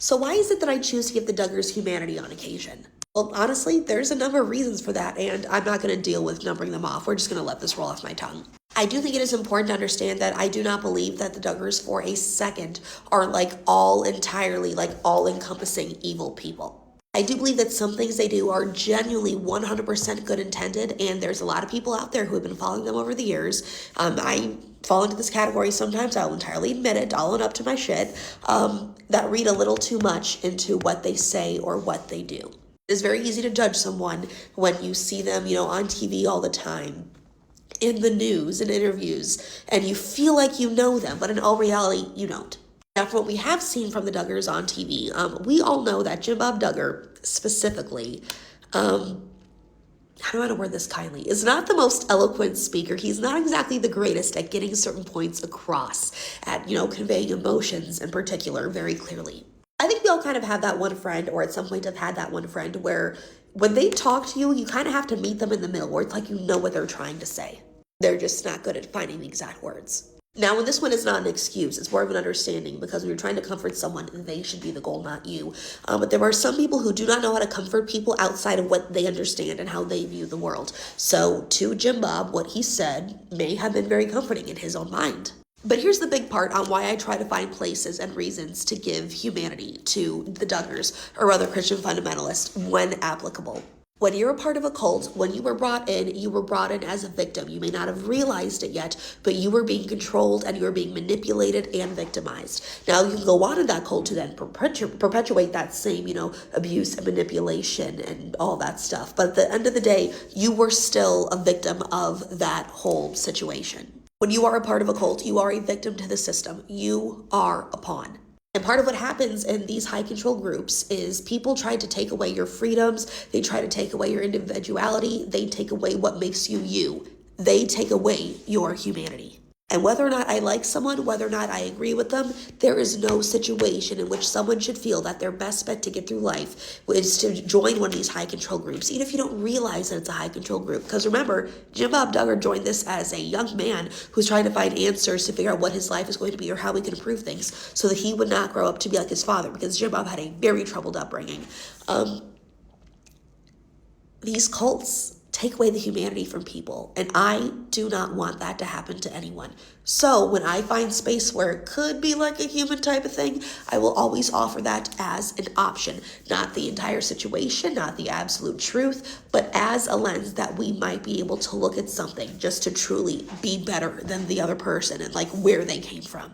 So why is it that I choose to give the Duggars humanity on occasion? Well, honestly, there's a number of reasons for that, and I'm not going to deal with numbering them off. We're just going to let this roll off my tongue. I do think it is important to understand that I do not believe that the Duggars for a second are like all entirely, like all encompassing evil people. I do believe that some things they do are genuinely 100% good intended, and there's a lot of people out there who have been following them over the years. I fall into this category sometimes, I'll entirely admit it, I'll own up to my shit, that read a little too much into what they say or what they do. It is very easy to judge someone when you see them, on TV all the time, in the news and interviews, and you feel like you know them, but in all reality, you don't. Now, from what we have seen from the Duggars on TV, we all know that Jim Bob Duggar, specifically, how do I want to word this kindly, is not the most eloquent speaker. He's not exactly the greatest at getting certain points across, at, conveying emotions in particular very clearly. I think we all kind of have that one friend, or at some point have had that one friend, where when they talk to you, you kind of have to meet them in the middle, where it's like you know what they're trying to say. They're just not good at finding the exact words. Now, when this one is not an excuse, it's more of an understanding, because when you're trying to comfort someone, they should be the goal, not you. But there are some people who do not know how to comfort people outside of what they understand and how they view the world. So to Jim Bob, what he said may have been very comforting in his own mind. But here's the big part on why I try to find places and reasons to give humanity to the Duggars or other Christian fundamentalists when applicable. When you're a part of a cult, when you were brought in as a victim. You may not have realized it yet, but you were being controlled and you were being manipulated and victimized. Now, you can go on in that cult to then perpetuate that same, abuse and manipulation and all that stuff. But at the end of the day, you were still a victim of that whole situation. When you are a part of a cult, you are a victim to the system. You are a pawn. And part of what happens in these high control groups is people try to take away your freedoms. They try to take away your individuality. They take away what makes you you. They take away your humanity. And whether or not I like someone, whether or not I agree with them, there is no situation in which someone should feel that their best bet to get through life is to join one of these high control groups, even if you don't realize that it's a high control group. Because remember, Jim Bob Duggar joined this as a young man who's trying to find answers to figure out what his life is going to be or how he can improve things so that he would not grow up to be like his father, because Jim Bob had a very troubled upbringing. These cults take away the humanity from people, and I do not want that to happen to anyone. So when I find space where it could be like a human type of thing, I will always offer that as an option, not the entire situation, not the absolute truth, but as a lens that we might be able to look at something just to truly be better than the other person and like where they came from.